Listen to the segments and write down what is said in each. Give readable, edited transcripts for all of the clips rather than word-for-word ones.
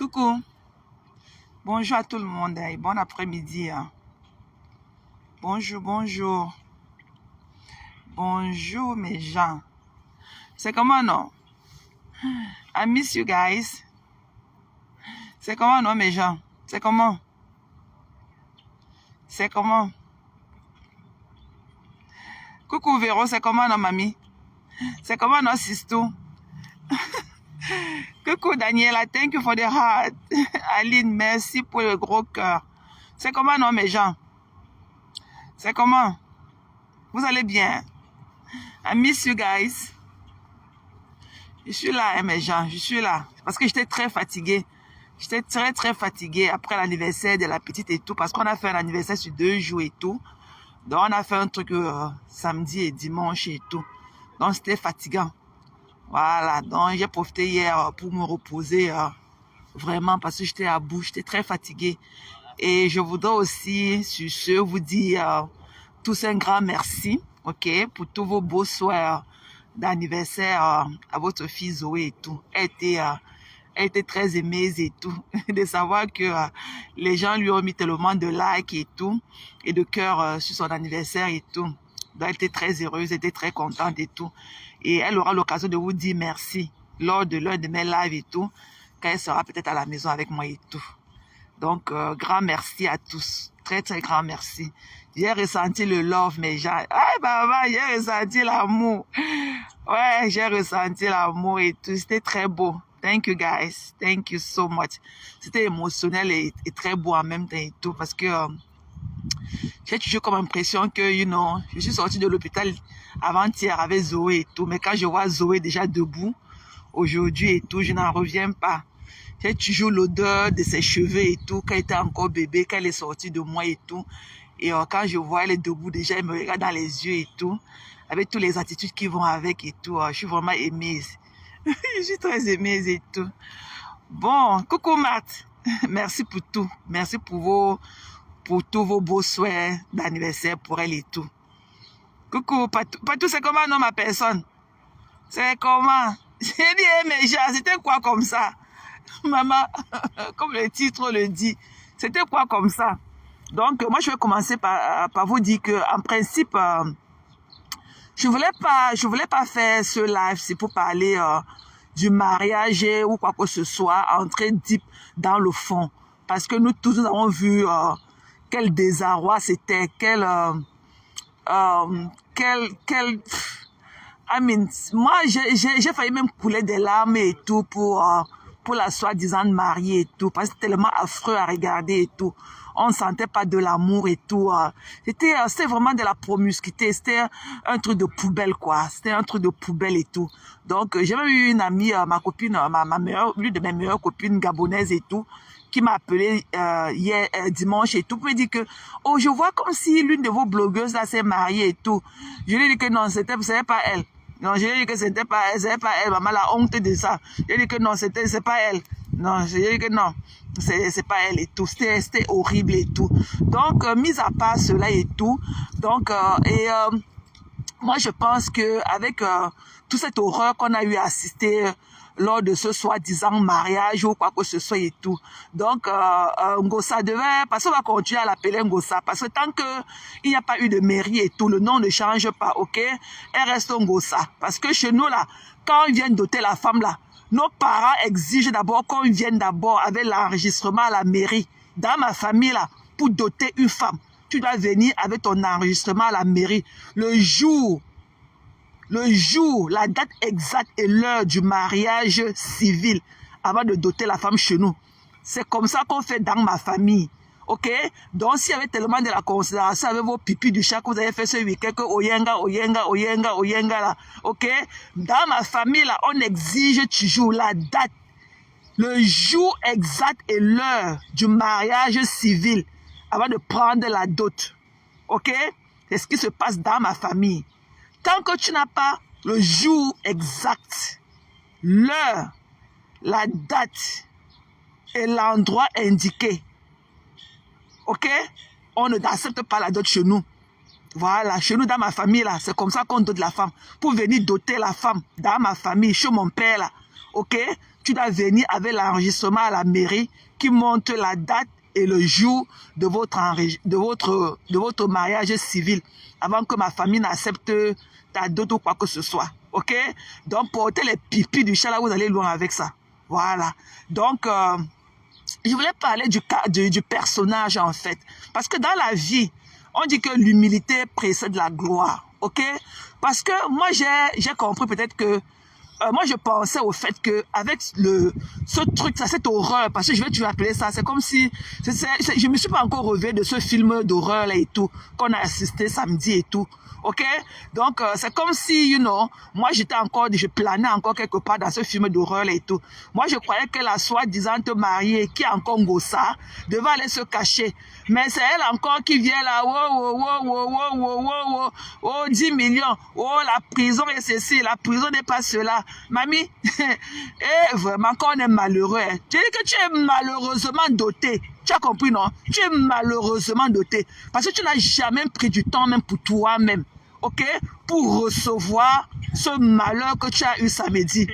Coucou, bonjour à tout le monde et bon après-midi. Bonjour, bonjour, bonjour mes gens. C'est comment non? I miss you guys. C'est comment non mes gens? C'est comment? C'est comment? Coucou Véro, c'est comment non mamie? C'est comment non Sisto? Coucou Daniela, thank you for the heart. Aline, merci pour le gros cœur. C'est comment non mes gens? C'est comment? Vous allez bien? I miss you guys. Je suis là, hein, mes gens, je suis là. Parce que j'étais très fatiguée. J'étais très fatiguée après l'anniversaire de la petite et tout. Parce qu'on a fait un anniversaire sur 2 jours et tout. Donc on a fait un truc samedi et dimanche et tout. Donc c'était fatigant. Voilà, donc j'ai profité hier pour me reposer vraiment parce que j'étais à bout, j'étais très fatiguée. Et je voudrais aussi, sur ce, vous dire tous un grand merci, ok, pour tous vos beaux souhaits d'anniversaire à votre fille Zoé et tout. Elle était très aimée et tout, de savoir que les gens lui ont mis tellement de likes et tout, et de cœur sur son anniversaire et tout. Donc elle était très heureuse, elle était très contente et tout. Et elle aura l'occasion de vous dire merci lors de l'un de mes lives et tout, quand elle sera peut-être à la maison avec moi et tout. Donc, grand merci à tous. Très grand merci. J'ai ressenti le love, mes gens. Ah, maman, j'ai ressenti l'amour. Ouais, j'ai ressenti l'amour et tout. C'était très beau. Thank you, guys. Thank you so much. C'était émotionnel et très beau en même temps et tout, parce que j'ai toujours comme impression que, you know, je suis sortie de l'hôpital avant-hier avec Zoé et tout, mais quand je vois Zoé déjà debout, aujourd'hui et tout, je n'en reviens pas. J'ai toujours l'odeur de ses cheveux et tout, quand elle était encore bébé, quand elle est sortie de moi et tout. Et quand je vois, elle est debout déjà, elle me regarde dans les yeux et tout, avec toutes les attitudes qui vont avec et tout. Je suis vraiment aimée. Je suis très aimée et tout. Bon, coucou Matt. Merci pour tout. Merci pour tous vos beaux souhaits d'anniversaire pour elle et tout. Coucou, Patou, c'est comment non ma personne? C'est comment? J'ai dit, mes gens, c'était quoi comme ça? Maman, comme le titre le dit, c'était quoi comme ça? Donc, moi, je vais commencer par vous dire que, en principe, je voulais pas faire ce live, c'est pour parler du mariage ou quoi que ce soit, entrer deep dans le fond. Parce que nous tous, nous avons vu quel désarroi c'était, I mean, moi, j'ai failli même couler des larmes et tout pour la soi-disant mariée et tout, parce que c'était tellement affreux à regarder et tout. On ne sentait pas de l'amour et tout. C'était vraiment de la promiscuité. C'était un truc de poubelle, quoi. C'était un truc de poubelle et tout. Donc, j'ai même eu une amie, ma copine, l'une de mes meilleures copines gabonaises et tout, qui m'a appelé hier, dimanche et tout, pour me dire que, oh, je vois comme si l'une de vos blogueuses là s'est mariée et tout. Je lui ai dit que non, c'était pas elle. Non, je lui ai dit que c'était pas elle, maman la honte de ça. Je lui ai dit que non, c'est pas elle. Non, je lui ai dit que non, c'est pas elle et tout. C'était horrible et tout. Donc, mis à part cela et tout, donc, moi je pense que avec toute cette horreur qu'on a eu à assister lors de ce soi-disant mariage ou quoi que ce soit et tout. Donc, Ngossa devait, parce qu'on va continuer à l'appeler Ngossa, parce que tant qu'il n'y a pas eu de mairie et tout, le nom ne change pas, ok? Elle reste Ngossa. Parce que chez nous, là, quand on vient doter la femme, là, nos parents exigent d'abord qu'on vienne d'abord avec l'enregistrement à la mairie. Dans ma famille, là, pour doter une femme, tu dois venir avec ton enregistrement à la mairie. Le jour, la date exacte et l'heure du mariage civil avant de doter la femme chez nous. C'est comme ça qu'on fait dans ma famille. Ok? Donc, s'il y avait tellement de la considération avec vos pipis du chat que vous avez fait ce week-end, que oyenga, là. Ok? Dans ma famille, là, on exige toujours la date, le jour exact et l'heure du mariage civil avant de prendre la dot. Ok? C'est ce qui se passe dans ma famille. Tant que tu n'as pas le jour exact, l'heure, la date et l'endroit indiqué, ok, on ne accepte pas la dot chez nous. Voilà, chez nous, dans ma famille, là, c'est comme ça qu'on dote la femme. Pour venir doter la femme, dans ma famille, chez mon père, là, ok? Tu dois venir avec l'enregistrement à la mairie qui montre la date et le jour de votre mariage civil avant que ma famille n'accepte ta dot ou quoi que ce soit, ok? Donc, portez les pipis du chat là, vous allez loin avec ça. Voilà. Donc, je voulais parler du personnage en fait. Parce que dans la vie, on dit que l'humilité précède la gloire, ok? Parce que moi, j'ai compris peut-être que moi, je pensais au fait que avec ce truc, cette horreur, parce que je vais te appeler ça, c'est comme si, je me suis pas encore réveillé de ce film d'horreur là et tout, qu'on a assisté samedi et tout, ok? Donc, c'est comme si, you know, moi je planais encore quelque part dans ce film d'horreur là et tout. Moi, je croyais que la soi-disant mariée, qui est encore Ngossa, devait aller se cacher. Mais c'est elle encore qui vient là, oh, 10 millions, oh, la prison est ceci, la prison n'est pas cela. Mamie, vraiment, quand on est malheureux, hein, tu dis que tu es malheureusement doté. Tu as compris, non? Tu es malheureusement doté. Parce que tu n'as jamais pris du temps même pour toi-même, ok? Pour recevoir ce malheur que tu as eu samedi.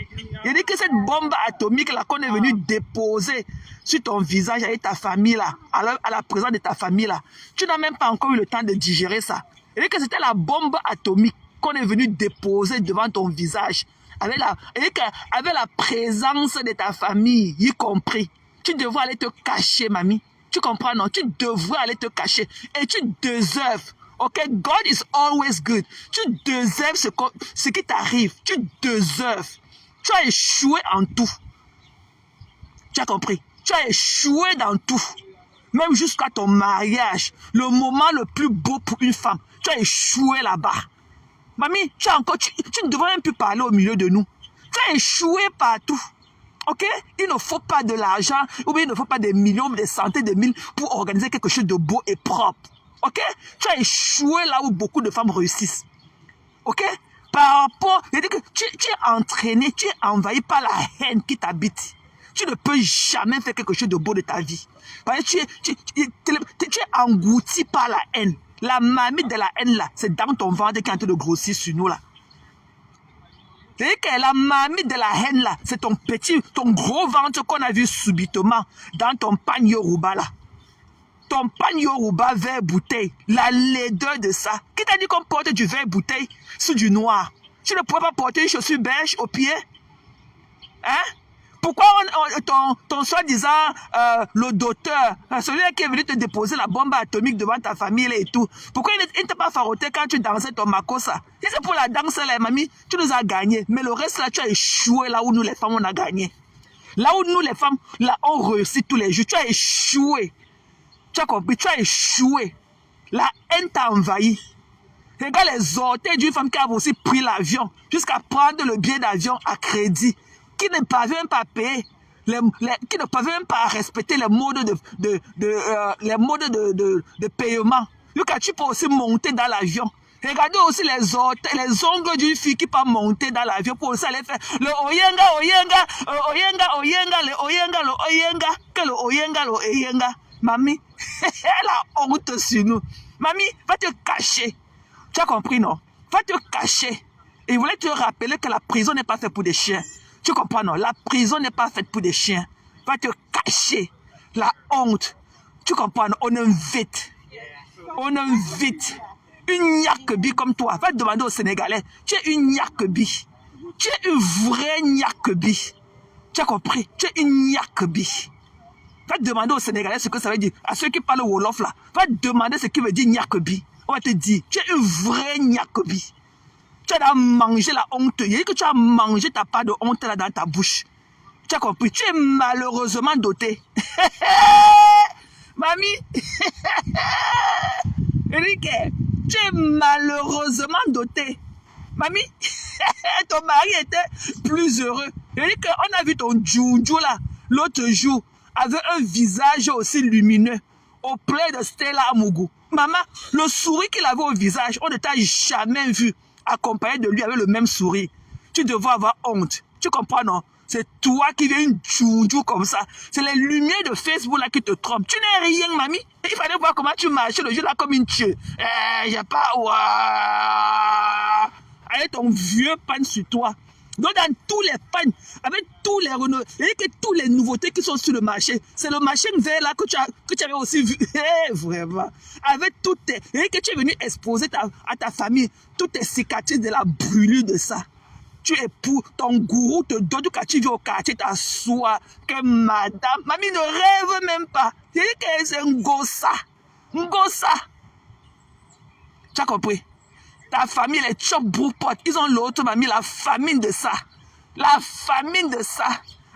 Il dit que cette bombe atomique là qu'on est venu déposer sur ton visage avec ta famille là, à la présence de ta famille là, tu n'as même pas encore eu le temps de digérer ça. Il dit que c'était la bombe atomique qu'on est venu déposer devant ton visage, avec la présence de ta famille, y compris. Tu devrais aller te cacher, mamie. Tu comprends, non? Tu devrais aller te cacher. Et tu déserves. Ok? God is always good. Tu déserves ce qui t'arrive. Tu déserves. Tu as échoué en tout. Tu as compris? Tu as échoué dans tout. Même jusqu'à ton mariage. Le moment le plus beau pour une femme. Tu as échoué là-bas. Mamie, tu ne devrais même plus parler au milieu de nous. Tu as échoué partout. Ok? Il ne faut pas de l'argent, ou bien il ne faut pas des millions, des centaines de mille pour organiser quelque chose de beau et propre. Ok? Tu as échoué là où beaucoup de femmes réussissent. Ok? Par rapport, je dis que tu es entraîné, tu es envahi par la haine qui t'habite. Tu ne peux jamais faire quelque chose de beau de ta vie. Parce que tu es englouti par la haine. La marmite de la haine là, c'est dans ton ventre qui est en train de grossir sur nous là. C'est-à-dire que la marmite de la haine là, c'est ton gros ventre qu'on a vu subitement dans ton pagne Yoruba là. Ton pagne Yoruba vert bouteille, la laideur de ça. Qui t'a dit qu'on porte du vert bouteille sur du noir? Tu ne pourrais pas porter une chaussure beige au pied? Hein? Pourquoi ton soi-disant le docteur, celui qui est venu te déposer la bombe atomique devant ta famille et tout, pourquoi il ne t'a pas faroté quand tu dansais ton makossa? Si c'est pour la danse là, mamie, tu nous as gagné. Mais le reste là, tu as échoué là où nous les femmes on a gagné. Là où nous les femmes, là on réussit tous les jours. Tu as échoué. Tu as compris? Tu as échoué. La haine t'a envahi. Regarde les orteils d'une femme qui a aussi pris l'avion jusqu'à prendre le billet d'avion à crédit, qui ne parvient pas à payer, qui ne parvient même pas à respecter les modes de paiement. Lucas, tu peux aussi monter dans l'avion. Regardez aussi les orteils, les ongles d'une fille qui peut monter dans l'avion pour aussi aller faire le oyenga. Mamie, elle a honte sur nous. Mamie, va te cacher. Tu as compris, non? Va te cacher. Et il voulait te rappeler que la prison n'est pas faite pour des chiens. Tu comprends, non? La prison n'est pas faite pour des chiens. Va te cacher. La honte. Tu comprends, non? On invite une Nyakbi comme toi. Va te demander aux Sénégalais. Tu es une Nyakbi. Tu es une vraie Nyakbi. Tu as compris? Tu es une Nyakbi. Va te demander aux Sénégalais ce que ça veut dire. À ceux qui parlent Wolof là. Va te demander ce qui veut dire Nyakbi. On va te dire. Tu es une vraie Nyakbi. Tu as mangé la honte. Il dit que tu as mangé ta part de honte là dans ta bouche. Tu as compris? Tu es malheureusement doté. Mamie. Eric, tu es malheureusement doté. Mamie, ton mari était plus heureux. Eric, on a vu ton Djoudjou là, l'autre jour, avec un visage aussi lumineux, auprès de Stella Amougou. Maman, le sourire qu'il avait au visage, on ne t'a jamais vu accompagné de lui avec le même sourire. Tu devrais avoir honte. Tu comprends, non? C'est toi qui viens une Djoudjou comme ça. C'est les lumières de Facebook là qui te trompent. Tu n'es rien, mamie. Il fallait voir comment tu marchais le jour là comme une tueuse. J'ai pas... Avec ton vieux pan sur toi. Donc, dans tous les pannes, avec tous les renouvellements, et que tous les nouveautés qui sont sur le marché, c'est le marché vert là que tu avais aussi vu. Vraiment. Avec toutes tes, et que tu es venu exposer à ta famille, toutes tes cicatrices de la brûlure de ça. Tu es pour ton gourou te donne quand tu viens au quartier, t'assois, que madame, mamie ne rêve même pas. Il dit que c'est un gossa. Un gossa. Tu as compris? Ta famille, les chop broupotes, ils ont l'autre mamie, la famine de ça. La famine de ça.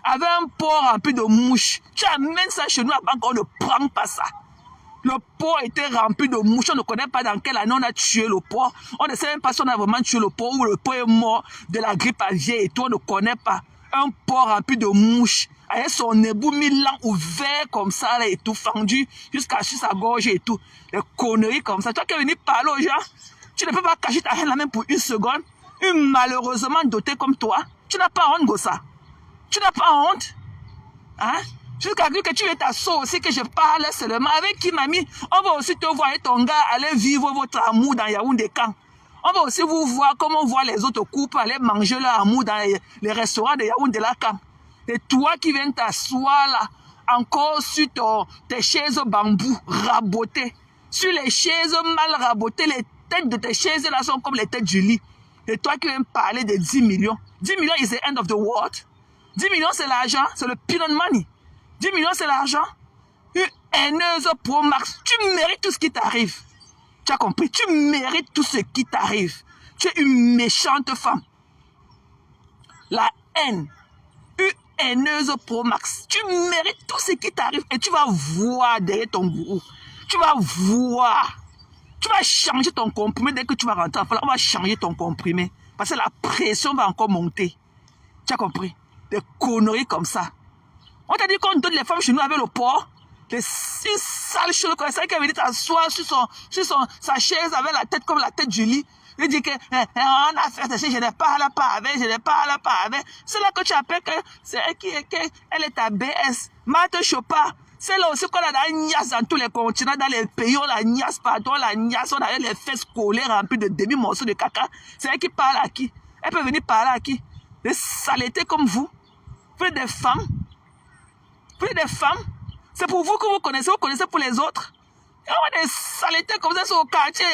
Avec un pot rempli de mouches. Tu amènes ça chez nous, avant qu'on ne prend pas ça. Le pot était rempli de mouches. On ne connaît pas dans quelle année on a tué le pot. On ne sait même pas si on a vraiment tué le pot ou le pot est mort de la grippe aviaire et tout. On ne connaît pas. Un pot rempli de mouches. Avec son ébout mis là ouvert comme ça là, et tout, fendu jusqu'à sur sa gorge et tout. Des conneries comme ça. Toi qui es venu parler aux gens, tu ne peux pas cacher ta haine là même pour une seconde. Une malheureusement dotée comme toi. Tu n'as pas honte, Gossa. Tu n'as pas honte. Hein? Jusqu'à ce que tu es ta soeur aussi, que je parle seulement. Avec qui, mamie? On va aussi te voir et ton gars aller vivre votre amour dans Yaoundé Camp. On va aussi vous voir comment on voit les autres couples aller manger leur amour dans les restaurants de Yaoundé Camp. Et toi qui viens t'asseoir là, encore sur tes chaises bambou rabotées. Sur les chaises mal rabotées, les têtes de tes chaises là sont comme les têtes du lit. Et toi qui viens parler de 10 millions. 10 millions is the end of the world. 10 millions c'est l'argent, c'est le peanut money. 10 millions c'est l'argent. Une haineuse pro max. Tu mérites tout ce qui t'arrive. Tu as compris? Tu mérites tout ce qui t'arrive. Tu es une méchante femme. La haine. Une haineuse pro max. Tu mérites tout ce qui t'arrive. Et tu vas voir derrière ton gourou. Tu vas voir. Tu vas changer ton comprimé dès que tu vas rentrer. On va changer ton comprimé. Parce que la pression va encore monter. Tu as compris? Des conneries comme ça. On t'a dit qu'on donne les femmes chez nous avec le porc. Des sales choses comme ça qui est venu t'asseoir sur sa chaise avec la tête comme la tête du lit. Il dit que on a fait ça, je ne parle pas avec, je ne parle pas avec. C'est là que tu appelles que c'est elle qui elle est ta BS. Marthe Chopard. C'est là aussi qu'on a la niasse dans tous les continents, dans les pays, on la niasse partout, on la niasse, on a les fesses collées remplies de demi-morceaux de caca. C'est elle qui parle à qui? Elle peut venir parler à qui? Des saletés comme vous. Vous êtes des femmes. Vous êtes des femmes. C'est pour vous que vous connaissez pour les autres. Il y a des saletés comme ça sur le quartier,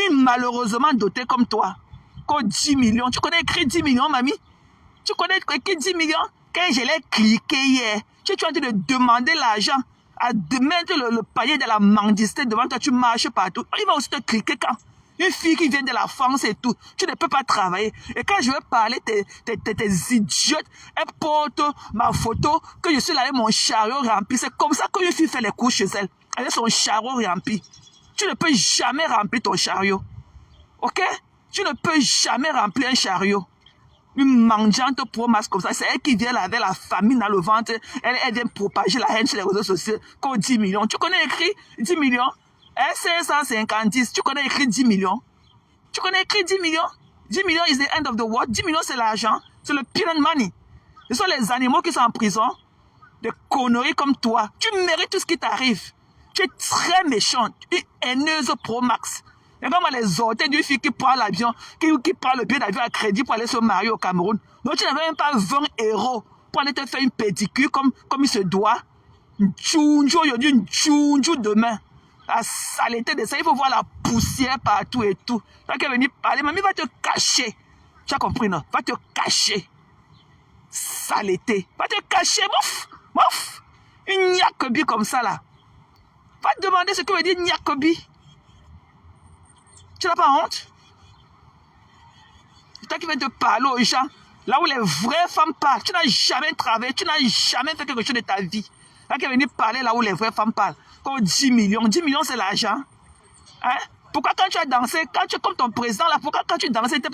une malheureusement dotée comme toi. Comme 10 millions. Tu connais écrit 10 millions, mamie? Tu connais écrit 10 millions? Quand je l'ai cliqué hier, tu es en train de demander l'argent, à mettre le panier de la mendicité devant toi, tu marches partout. Il va aussi te cliquer quand? Une fille qui vient de la France et tout, tu ne peux pas travailler. Et quand je vais parler, tes idiotes, elles portent ma photo, que je suis là avec mon chariot rempli. C'est comme ça qu'une fille fait les courses chez elle. Elle a son chariot rempli. Tu ne peux jamais remplir ton chariot. Ok? Tu ne peux jamais remplir un chariot. Une mendiante pro masse comme ça, c'est elle qui vient là avec la famine dans le ventre. Elle vient propager la haine sur les réseaux sociaux. Comme 10 millions. Tu connais écrit 10 millions? 550, tu connais écrit 10 millions. Tu connais écrit 10 millions. 10 millions is the end of the world. 10 millions c'est l'argent. C'est le peanut money. Ce sont les animaux qui sont en prison. Des conneries comme toi. Tu mérites tout ce qui t'arrive. Tu es très méchante. Une haineuse pro max. Et comme les orteils d'une fille qui prend l'avion, qui prend le billet d'avion à crédit pour aller se marier au Cameroun. Donc tu n'avais même pas 20 euros pour aller te faire une pédicure comme il se doit. Une tchounjou aujourd'hui, une tchounjou demain. La saleté de ça, il faut voir la poussière partout et tout. Quand elle est venue parler, mamie va te cacher. Tu as compris, non? Va te cacher. Saleté. Va te cacher, mouf. Une niakobi comme ça là. Va te demander ce que veut dire niakobi. Tu n'as pas honte? C'est toi qui viens te parler aux gens. Là où les vraies femmes parlent. Tu n'as jamais travaillé. Tu n'as jamais fait quelque chose de ta vie. Là qui est venu parler là où les vraies femmes parlent. Comme 10 millions. 10 millions c'est l'argent. Hein? Pourquoi quand tu as dansé, quand tu es comme ton président là, pourquoi quand tu dansais, il t'a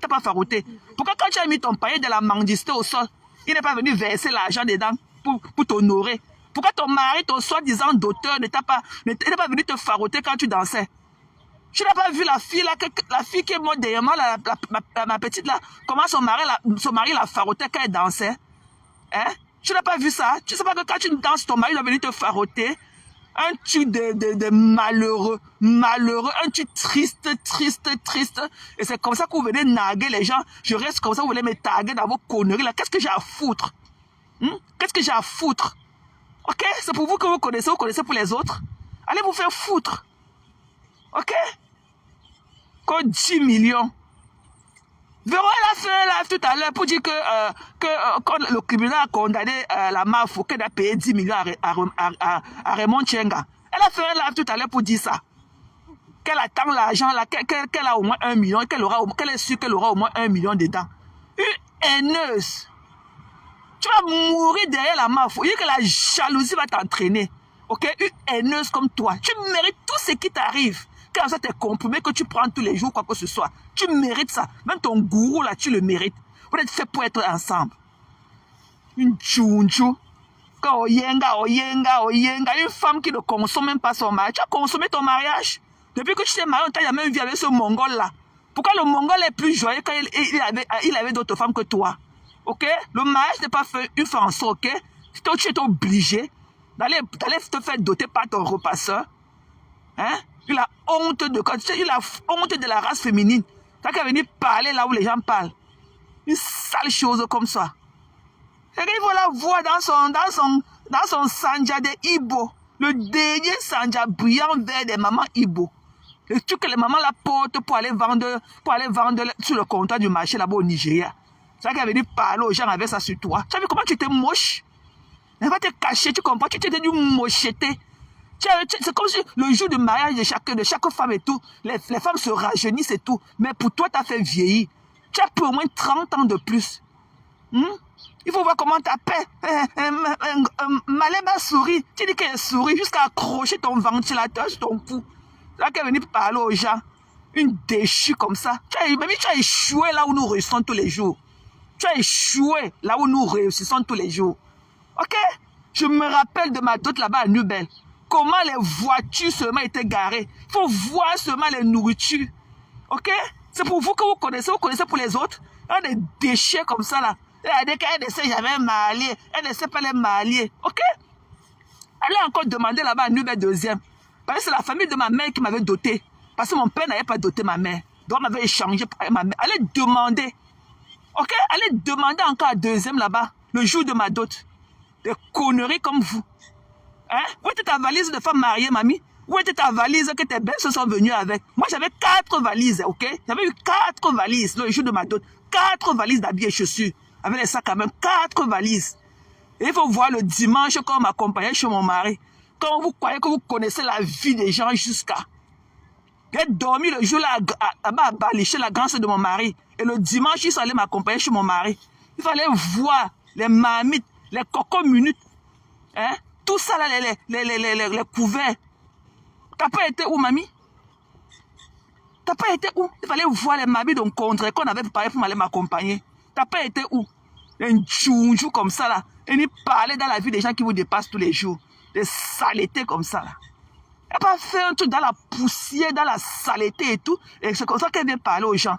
pas farouté? Pourquoi quand tu as mis ton panier de la mendicité au sol, il n'est pas venu verser l'argent dedans pour t'honorer? Pourquoi ton mari, ton soi-disant d'auteur, n'est pas venu te farouter quand tu dansais? Tu n'as pas vu la fille là, la fille qui est morte derrière moi, ma petite là, comment son mari la faroutait quand elle dansait? Hein? Tu n'as pas vu ça? Tu ne sais pas que quand tu danses, ton mari va venir te farouter? Un truc de malheureux, malheureux, un truc triste, triste, triste. Et c'est comme ça que vous venez naguer les gens. Je reste comme ça, vous venez me taguer dans vos conneries là. Qu'est-ce que j'ai à foutre? Qu'est-ce que j'ai à foutre? Ok? C'est pour vous que vous connaissez pour les autres. Allez vous faire foutre. Ok? Comme 10 millions. Véro, elle a fait un live tout à l'heure pour dire que quand le tribunal a condamné la Mafou, qu'elle a payé 10 millions à Raymond Tchenga. Elle a fait un live tout à l'heure pour dire ça. Qu'elle attend l'argent, qu'elle a au moins 1 million, qu'elle est sûre qu'elle aura au moins 1 million dedans. Une haineuse. Tu vas mourir derrière la Mafou. Il dit que la jalousie va t'entraîner. Ok? Une haineuse comme toi. Tu mérites tout ce qui t'arrive. Quand ça t'es comprimé, que tu prends tous les jours, quoi que ce soit. Tu mérites ça. Même ton gourou, là, tu le mérites. Vous êtes fait pour être ensemble. Une tchounchou. Quand oyenga. Une femme qui ne consomme même pas son mariage. Tu as consommé ton mariage. Depuis que tu t'es marié, on t'a jamais vu avec ce Mongol-là. Pourquoi le Mongol est plus joyeux quand il avait d'autres femmes que toi? Ok? Le mariage n'est pas fait une fois en soi, ok? Toi, tu es obligé d'aller te faire doter par ton repasseur. Hein? Il a honte de la race féminine. T'as qu'à venir parler là où les gens parlent. Une sale chose comme ça. Et il faut la voir dans son sanja de Ibo. Le dernier sanja brillant vert des mamans Ibo. Le truc que les mamans la portent pour aller vendre sur le comptoir du marché là-bas au Nigeria. T'as qu'à venir parler aux gens avec ça sur toi. Tu as vu comment tu étais moche? Elle va te cacher, tu comprends? Tu étais du mocheté. C'est comme si le jour du mariage de chaque femme et tout, les femmes se rajeunissent et tout. Mais pour toi, tu as fait vieillir. Tu as pour au moins 30 ans de plus. Il faut voir comment tu appelles. Malema sourit. Tu dis qu'elle sourit jusqu'à accrocher ton ventilateur sur ton cou. Tu as qu'à venir parler aux gens. Une déchue comme ça. Tu as échoué là où nous réussissons tous les jours. Tu as échoué là où nous réussissons tous les jours. Ok? Je me rappelle de ma dot là-bas à Nubel. Comment les voitures seulement étaient garées. Il faut voir seulement les nourritures. Ok? C'est pour vous que vous connaissez pour les autres. Il y a des déchets comme ça là. Elle ne sait jamais marier. Elle ne sait pas les marier. Ok? Allez encore demander là-bas à Nubel deuxième. Parce que c'est la famille de ma mère qui m'avait doté. Parce que mon père n'avait pas doté ma mère. Donc on m'avait échangé pour ma mère. Allez demander. Ok? Allez demander encore à deuxième là-bas. Le jour de ma dot. Des conneries comme vous. Hein? Où était ta valise de femme mariée, mamie? Où était ta valise que tes belles se sont venues avec? Moi, j'avais 4 valises, ok? J'avais eu 4 valises le jour de ma dot. 4 valises d'habits et chaussures. Avec les sacs à main, 4 valises. Et il faut voir le dimanche quand on m'accompagnait chez mon mari. Quand vous croyez que vous connaissez la vie des gens jusqu'à... J'ai dormi le jour là à Bali, chez la grand-sœur de mon mari. Et le dimanche, ils sont allés m'accompagner chez mon mari. Il fallait voir les marmites, les cocos minutes. Hein? Tout ça là, les couverts. T'as pas été où, mamie? T'as pas été où? Il fallait voir les marmites d'un contre qu'on avait préparé pour aller m'accompagner. T'as pas été où? Un tchounjou comme ça là. Et ni parler dans la vie des gens qui vous dépassent tous les jours. Des saletés comme ça là. Elle n'a pas fait un truc dans la poussière, dans la saleté et tout. Et c'est comme ça qu'elle vient parler aux gens.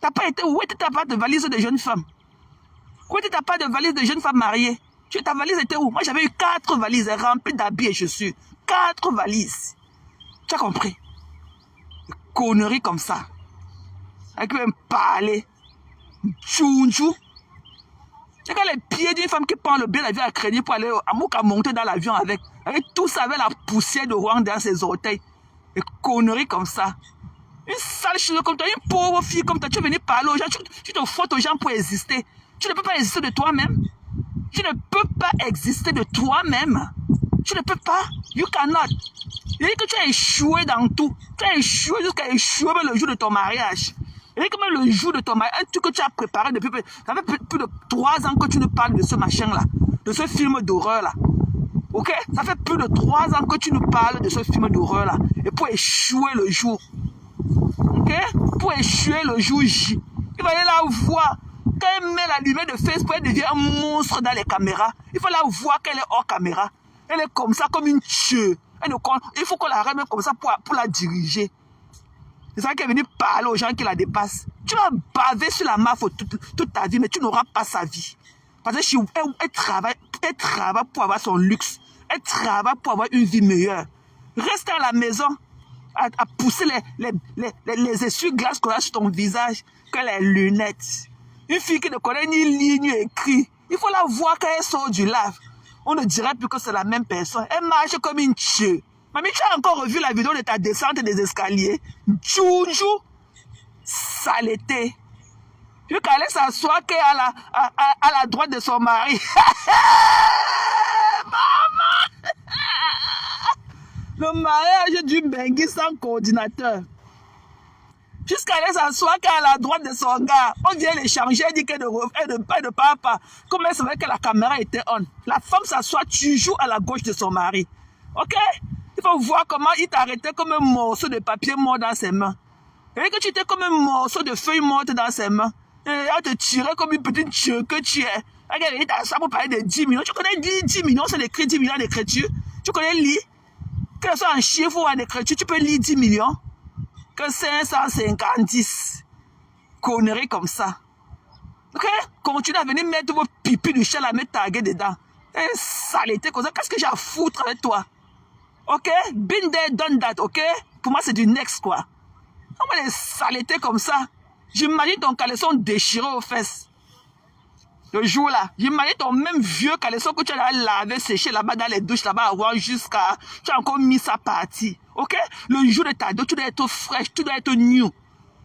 T'as pas été où? Où était ta part de valise de jeune femme? Où était ta part de valise de jeune femme mariée? Ta valise était où? Moi j'avais eu 4 valises remplies d'habits et chaussures. 4 valises. Tu as compris? Des conneries comme ça. Elle peut me parler. Tchounchou. C'est quand les pieds d'une femme qui prend le billet d'avion à crédit pour aller à Mouka monter dans l'avion avec tout ça, avec la poussière de Rwanda dans ses orteils. Des conneries comme ça. Une sale chose comme toi, une pauvre fille comme toi, tu es venu parler aux gens, tu te frottes aux gens pour exister. Tu ne peux pas exister de toi-même. Tu ne peux pas exister de toi-même. Tu ne peux pas. You cannot. Il dit que tu as échoué dans tout. Tu as échoué jusqu'à échouer le jour de ton mariage. Il dit que même le jour de ton mariage, un truc que tu as préparé depuis... Ça fait plus de 3 ans que tu nous parles de ce machin-là. De ce film d'horreur-là. Ok? Ça fait plus de 3 ans que tu nous parles de ce film d'horreur-là. Et pour échouer le jour. Ok? Pour échouer le jour J. Il va aller la voir. Quand elle met la lumière de Facebook, elle devient un monstre dans les caméras. Il faut la voir qu'elle est hors caméra. Elle est comme ça, comme une tueuse. Il faut qu'on la ramène comme ça pour la diriger. C'est ça qu'elle est venue parler aux gens qui la dépassent. Tu vas baver sur la Mafou toute ta vie, mais tu n'auras pas sa vie. Parce qu'elle travaille pour avoir son luxe. Elle travaille pour avoir une vie meilleure. Reste à la maison à pousser les essuie-glaces qu'on a sur ton visage que les lunettes. Une fille qui ne connaît ni ligne ni écrit, il faut la voir quand elle sort du lave. On ne dirait plus que c'est la même personne. Elle marche comme une tchè. Mamie, tu as encore revu la vidéo de ta descente des escaliers? Joujou, saleté. Puis qu'elle allait s'asseoir à la droite de son mari. Maman! Le mariage du Bengui sans coordinateur. Jusqu'à aller s'asseoir à la droite de son gars. On vient l'échanger, elle dit qu'elle ne parle pas. Comme elle savait que la caméra était on. La femme s'assoit toujours à la gauche de son mari. Ok? Il faut voir comment il t'arrêtait comme un morceau de papier mort dans ses mains. Et que tu étais comme un morceau de feuille morte dans ses mains. Et elle te tirait comme une petite tchè que tu es. Regarde, il t'a ça pour parler de 10 millions. Tu connais 10 millions, c'est écrit 10 millions d'écriture. Tu connais lire? Que ce soit en chiffre ou en écriture, tu peux lire 10 millions. Que 550. Conneries comme ça. Ok? Continue à venir mettre vos pipis du chat à mettre taguer dedans. Et saleté comme ça. Qu'est-ce que j'ai à foutre avec toi? Ok? Been there, done that, ok? Pour moi, c'est du next, quoi. Comment les saletés comme ça? J'imagine ton caleçon déchiré aux fesses. Le jour là, j'imagine ton même vieux caleçon que tu as lavé, séché là-bas dans les douches, là-bas, jusqu'à... Tu as encore mis sa partie. Ok? Le jour de ta dot, tu dois être fraîche, tu dois être new.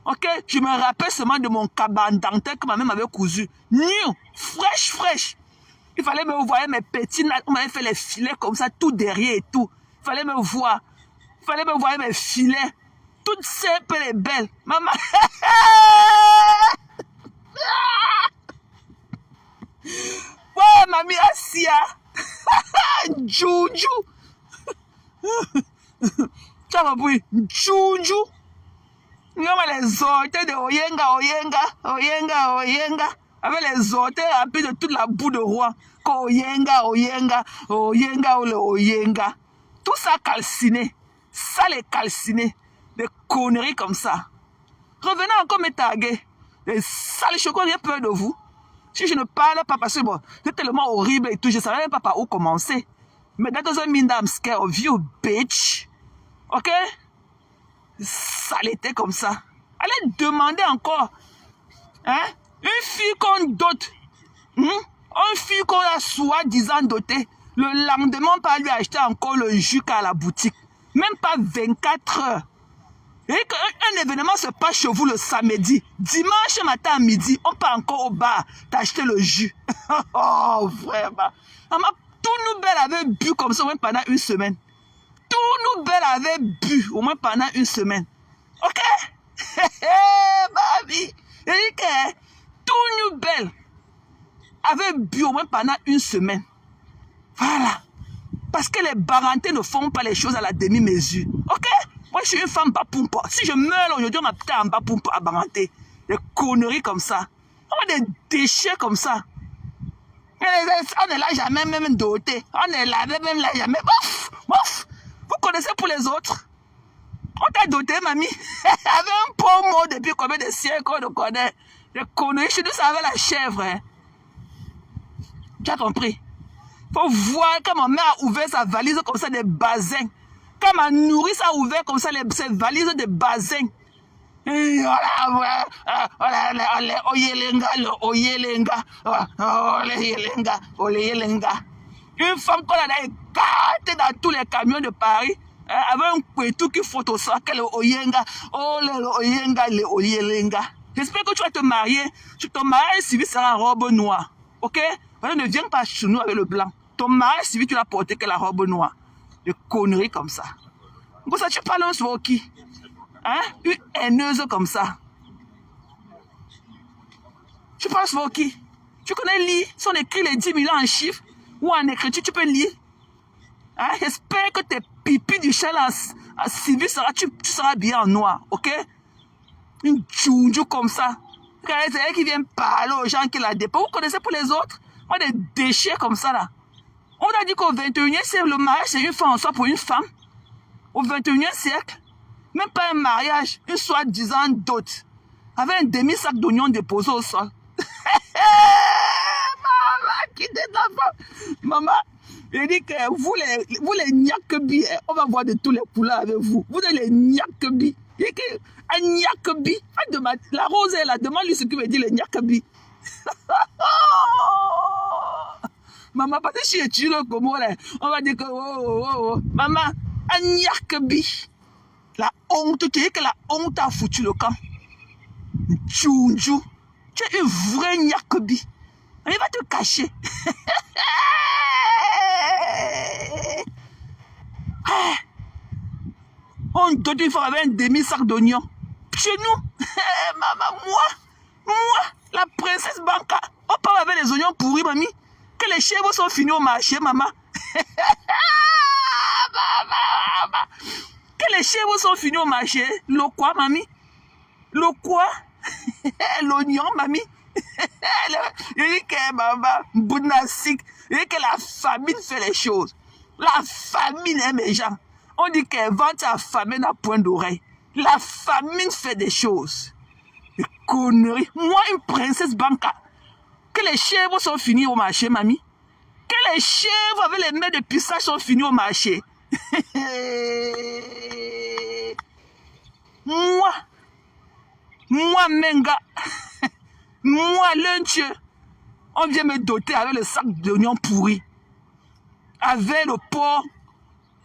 Ok? Je me rappelle seulement de mon caban dentaire que ma mère m'avait cousu. New! Fraîche! Il fallait me voir mes petits nattes, on m'avait fait les filets comme ça, tout derrière et tout. Il fallait me voir. Il fallait me voir mes filets. Toutes simples et belles. Maman. Ouais, mamie, Assia. Joujou. Tu as compris? Joujou. Les orteils de Oyenga. Avec les orteils remplis de toute la boue de roi. Oyenga. Tout ça calciné. Ça les calciné. Des conneries comme ça. Revenez encore me taguer. Les sales chocolats, j'ai peur de vous. Si je ne parle pas parce que bon, c'est tellement horrible et tout, je ne savais même pas par où commencer. Mais that doesn't mean that I'm scared of you, bitch. Ok? Saleté comme ça. Allez demander encore. Hein? Une fille qu'on dote. Une fille qu'on a soi-disant dotée. Le lendemain, on peut lui acheter encore le jus à la boutique. Même pas 24 heures. Et qu'un événement se passe chez vous le samedi, dimanche matin à midi, on part encore au bar t'acheter le jus. Oh, vraiment. Maman, tous nous belles avaient bu comme ça au moins pendant une semaine. Tous nous belles avaient bu au moins pendant une semaine. Ok? Baby. Et que tous nous belles avaient bu au moins pendant une semaine. Voilà. Parce que les barantés ne font pas les choses à la demi-mesure. Ok? Moi, je suis une femme bapumpa. Si je meurs aujourd'hui, on m'appelle en bapumpa à baranté. Des conneries comme ça. On a des déchets comme ça. On ne l'a jamais même doté. On ne l'avait même jamais. Bof. Vous connaissez pour les autres? On t'a doté, mamie. Avec un bon mot depuis combien de siècles qu'on le connaît. Des conneries. Je nous savais la chèvre. Hein. Tu as compris? Faut voir quand ma mère a ouvert sa valise comme ça, des bassins. Quand ma nourrice a ouvert comme ça, ces valises de bassins. Une femme qu'on a écartée dans tous les camions de Paris, avec un couteau qui photosaque le Oyenga. Oh, le Oyenga, le Oyelenga. J'espère que tu vas te marier. Ton mariage civil sera en robe noire. Ok? Ne viens pas chez nous avec le blanc. Ton mariage civil, tu vas porter que la robe noire. Des conneries comme ça. Pour ça, tu parles un swoki. Hein? Une haineuse comme ça. Tu parles swoki. Tu connais lire. Si on écrit les 10 millions en chiffres ou en écriture, tu peux lire. Hein? J'espère que tes pipis du chat en civil, tu seras bien en noir. Ok? Une tchounjou comme ça. C'est elle qui vient parler aux gens qui la déposent. Vous connaissez pour les autres? On a des déchets comme ça là. On a dit qu'au 21e siècle, le mariage, c'est une fois en soi pour une femme. Au 21e siècle, même pas un mariage, une soi-disant dot, avec un demi-sac d'oignons déposé au sol. Maman, qui t'es d'enfant? Maman, Il dit que vous les Nyakabi, on va voir de tous les couleurs avec vous. Vous êtes les Nyakabi. Il dit que un Nyakabi, la rose est là, demande-lui ce qu'il veut dire les Nyakabi. Maman, parce que je suis étudiant le Congo, on va dire que oh. Maman, un Nyakabi. La honte, tu dis que la honte a foutu le camp. Tchounjou, tu es une vraie Nyakabi. Il va te cacher. On doit une fois avec un demi-sac d'oignons. Chez nous, maman, moi, la princesse Banca, on parle avec les oignons pourris, mamie. Que les chèvres sont finis au marché, maman. Que les chèvres sont finis au marché. Le quoi, mamie? Le quoi? L'oignon, mamie. Il dit que maman, bounasik, il dit que la famine fait les choses. La famine aime les gens. On dit qu'elle vend sa famine à point d'oreille. La famine fait des choses. Des conneries. Moi, une princesse Banca. Que les chèvres sont finis au marché, mamie. Que les chèvres avec les mains de pissage sont finis au marché. Moi, Menga. Moi, Lunch, on vient me doter avec le sac d'oignons pourris. Avec le port,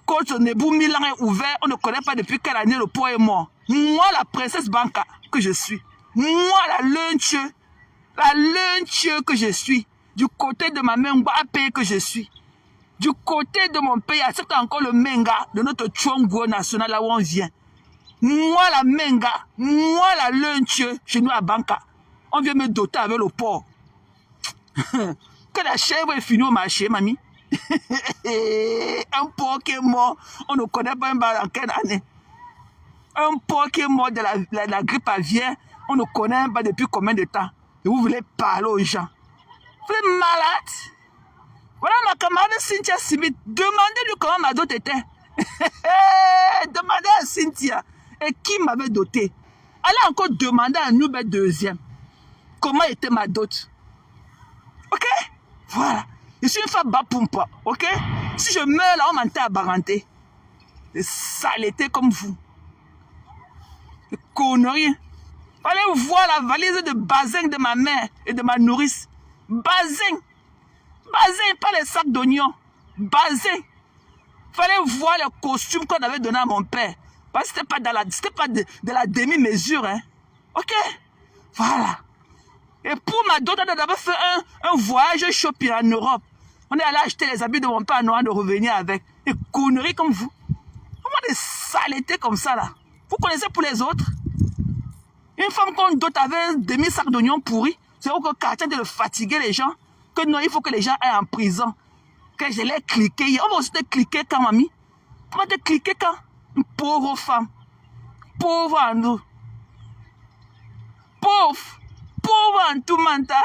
quand le Nebou Milan est ouvert, on ne connaît pas depuis quelle année le port est mort. Moi, la princesse Banca que je suis. Moi, la Lunch que je suis. Du côté de ma Menga que je suis. Du côté de mon pays, c'est encore le Menga de notre Tchongo national là où on vient. Moi, la Menga, moi, la Lunch, chez nous à Banca. On vient me doter avec le port. Que la chèvre est finie au marché, mamie. Un porc qui est mort, on ne connaît pas dans quelle année. Un porc qui est mort de la grippe aviaire, on ne connaît pas depuis combien de temps. Et vous voulez parler aux gens. Vous êtes malade. Voilà ma camarade Cynthia Smith. Demandez-lui comment ma dot était. Demandez à Cynthia. Et qui m'avait doté. Allez encore demander à nous deuxième. Comment était ma dot. Ok? Voilà. Je suis une femme bapumpa. Ok? Si je meurs là, on m'entend à Baranté. Des saletés comme vous. Des conneries. Allez voir la valise de bazin de ma mère et de ma nourrice. Bazin. Bazin, pas les sacs d'oignons. Bazin. Fallait voir le costume qu'on avait donné à mon père. Parce que c'était pas de la demi-mesure. Hein. Ok? Voilà. Et pour ma dot, on a d'abord fait un voyage shopping en Europe. On est allé acheter les habits de mon père avant de revenir avec. Des conneries comme vous. Comment des saletés comme ça là? Vous connaissez pour les autres? Une femme qu'on dote avec un demi-sac d'oignons pourris, c'est au quartier de fatiguer les gens. Que non, il faut que les gens aillent en prison. Que je l'ai cliqué. On va aussi te cliquer quand, mamie? On va te cliquer quand? Une pauvre femme. Pauvre en nous. Pauvre en tout mental.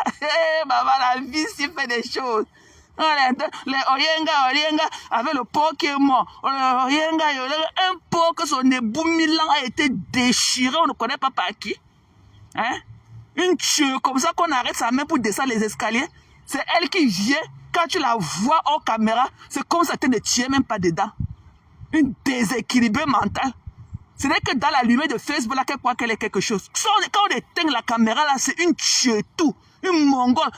Maman, la vie s'y fait des choses. Les Orienga, avec le porc qui est mort. Orienga, un porc que son Nebou Milan a été déchiré, on ne connaît pas par qui. Hein? Une tueuse comme ça qu'on arrête sa main pour descendre les escaliers. C'est elle qui vient, quand tu la vois hors caméra, c'est comme ça que tu ne tiens même pas dedans. Une déséquilibrée mentale. Ce n'est que dans la lumière de Facebook là qu'elle croit qu'elle est quelque chose. Quand on éteint la caméra là, c'est une tueuse tout. Une mongole.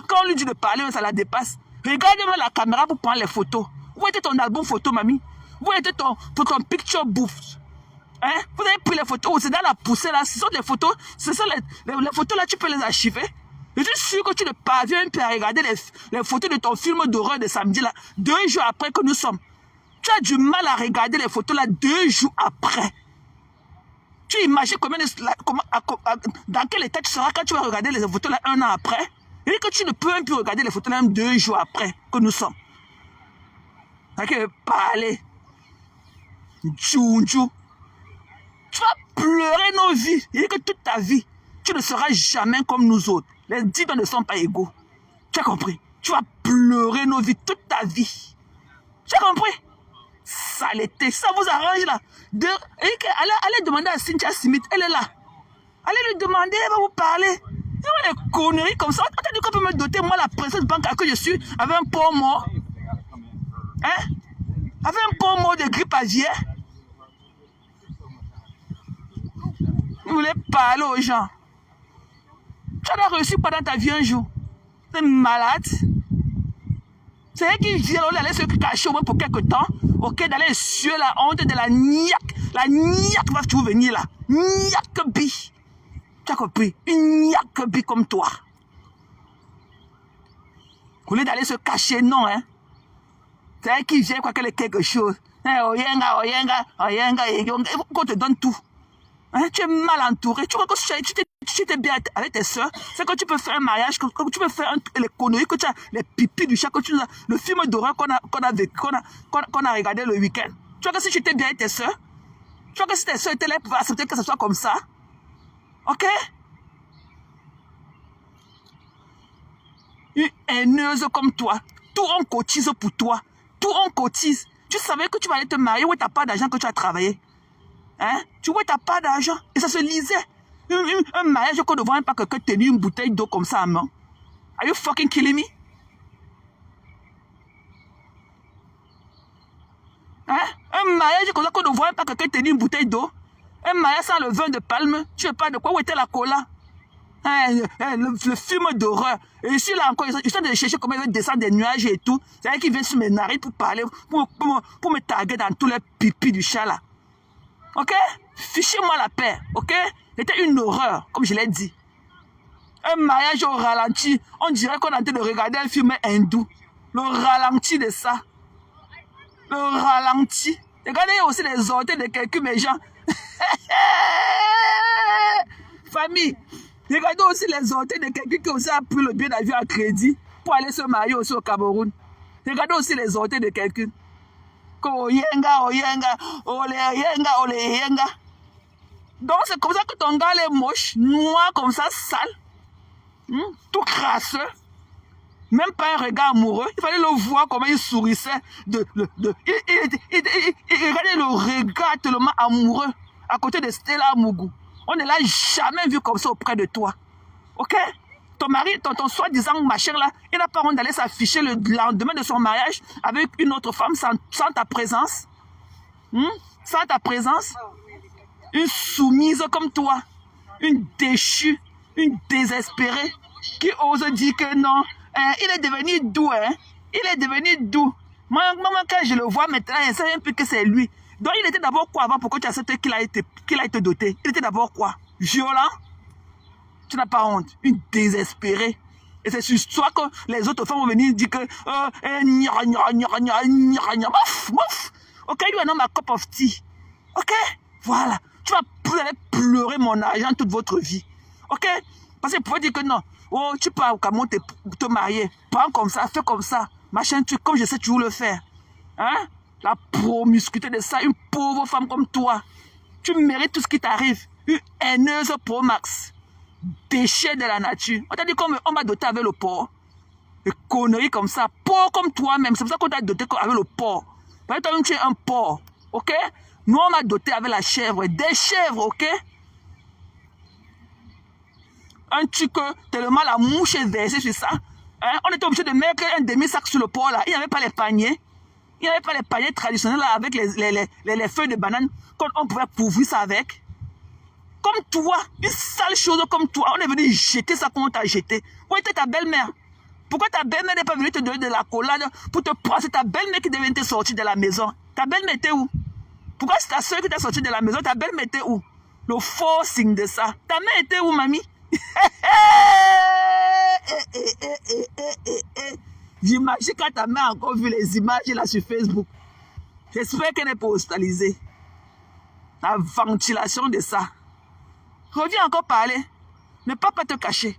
Quand on lui dit de parler, ça la dépasse. Regardez-moi la caméra pour prendre les photos. Où était ton album photo, mamie? Où était ton picture bouffe? Hein? Vous avez pris les photos, c'est dans la poussée là, ce sont les photos, ce sont les photos là, tu peux les archiver. Je suis sûr que tu ne parviens plus à regarder les photos de ton film d'horreur de samedi là, 2 jours après que nous sommes. Tu as du mal à regarder les photos là 2 jours après. Tu imagines dans quel état tu seras quand tu vas regarder les photos là 1 an après? Il dit que tu ne peux même plus regarder les photos là même 2 jours après que nous sommes. Ok, parler. Djounjou. Tu vas pleurer nos vies. Il dit que toute ta vie, tu ne seras jamais comme nous autres. Les 10 ne sont pas égaux. Tu as compris? Tu vas pleurer nos vies toute ta vie. Tu as compris? Saleté. Ça vous arrange là. Allez demander à Cynthia Smith. Elle est là. Allez lui demander, elle va vous parler. Il y a des conneries comme ça. Attends, qu'on peut me doter, moi, la princesse Banca que je suis, avec un pauvre mort. Hein? Avec un bon mot de grippe aviaire. Vous voulez parler aux gens. Tu as reçu pendant ta vie un jour. Tu es malade. C'est elle qui vient aller se cacher au moins pour quelque temps. Ok, d'aller suer la honte de la niaque. La niaque va toujours venir là. Niaque bi. Tu as compris? Une niaque bi comme toi. Au lieu d'aller se cacher, non, hein. C'est elle qui vient quoi qu'elle ait quelque chose. Oyenga, qu'on te donne tout. Hein, tu es mal entouré. Tu vois que tu t'es bien avec tes soeurs. C'est que tu peux faire un mariage, que tu peux faire les conneries, que tu as les pipis du chat, que tu as le film d'horreur qu'on a regardé le week-end. Tu vois que si tu étais bien avec tes soeurs, tu vois que si tes soeurs étaient là pour accepter que ce soit comme ça. Ok? Une haineuse comme toi. Tout on cotise pour toi. Tout on cotise. Tu savais que tu vas aller te marier où tu n'as pas d'argent que tu as travaillé. Hein? Tu vois, tu n'as pas d'argent. Et ça se lisait. Un mariage qu'on ne voit même pas quelqu'un tenir une bouteille d'eau comme ça à main. Are you fucking killing me? Hein? Un mariage comme ça qu'on ne voit même pas quelqu'un tenir une bouteille d'eau. Un mariage sans le vin de palme. Tu sais pas de quoi? Où était la cola? Hein? Le film d'horreur. Et ici, là encore, ils sont en train de chercher comment ils veulent descendre des nuages et tout. C'est elle qui vient sur mes narines pour parler, pour me taguer dans tous les pipis du chat là. Ok? Fichez-moi la paix, ok? C'était une horreur, comme je l'ai dit. Un mariage au ralenti, on dirait qu'on est en train de regarder un film hindou. Le ralenti de ça. Le ralenti. Regardez aussi les orteils de quelques méchants. Famille, regardez aussi les orteils de quelqu'un qui aussi a pris le billet d'avion à crédit pour aller se marier aussi au Cameroun. Regardez aussi les orteils de quelqu'un. Oyenga. Donc c'est comme ça que ton gars est moche, noir comme ça, sale, tout crasseux, même pas un regard amoureux. Il fallait le voir comment il sourissait. Il regardait le regard tellement amoureux à côté de Stella Mougou. On ne l'a jamais vu comme ça auprès de toi. Ok? Ton mari, ton soi-disant machin là, il n'a pas honte d'aller s'afficher le lendemain de son mariage avec une autre femme sans ta présence. Sans ta présence. Une soumise comme toi. Une déchue. Une désespérée. Qui ose dire que non. Il est devenu doux. Hein? Il est devenu doux. Moi, quand je le vois maintenant, je ne sais même plus que c'est lui. Donc, il était d'abord quoi avant pour que tu acceptes qu'il a été doté? Il était d'abord quoi? Violent? Tu n'as pas honte. Une désespérée. Et c'est sur toi que les autres femmes vont venir dire que mouf. Ok, you are not my cup of tea. Ok? Voilà. Vous allez pleurer mon argent toute votre vie. Ok? Parce que vous pouvez dire que non. Oh, tu peux au Cameroun te marier. Prends comme ça, fais comme ça. Machin, comme je sais toujours le faire. Hein? La promiscuité de ça, une pauvre femme comme toi. Tu mérites tout ce qui t'arrive. Une haineuse pro max. Déchet de la nature. On t'a dit qu'on m'a doté avec le porc. Des conneries comme ça. Porc comme toi-même. C'est pour ça qu'on t'a doté avec le porc. Parce que toi-même, tu es un porc. Ok? Nous, on m'a doté avec la chèvre. Des chèvres, ok? Un truc tellement la mouche est versée sur ça. Hein? On était obligé de mettre un demi-sac sur le porc là. Il n'y avait pas les paniers. Il n'y avait pas les paniers traditionnels là avec les feuilles de banane qu'on pouvait pourvrir ça avec. Comme toi, une sale chose comme toi, on est venu jeter ça comme on t'a jeté. Où était ta belle-mère? Pourquoi ta belle-mère n'est pas venue te donner de la collade pour te prendre? C'est ta belle-mère qui devait te sortir de la maison. Ta belle-mère était où? Pourquoi c'est ta soeur qui t'a sorti de la maison? Ta belle-mère était où? Le forcing de ça. Ta mère était où, mamie? J'imagine quand ta mère a encore vu les images là sur Facebook. J'espère qu'elle n'est pas hospitalisée. La ventilation de ça. Reviens encore parler. Ne pas te cacher.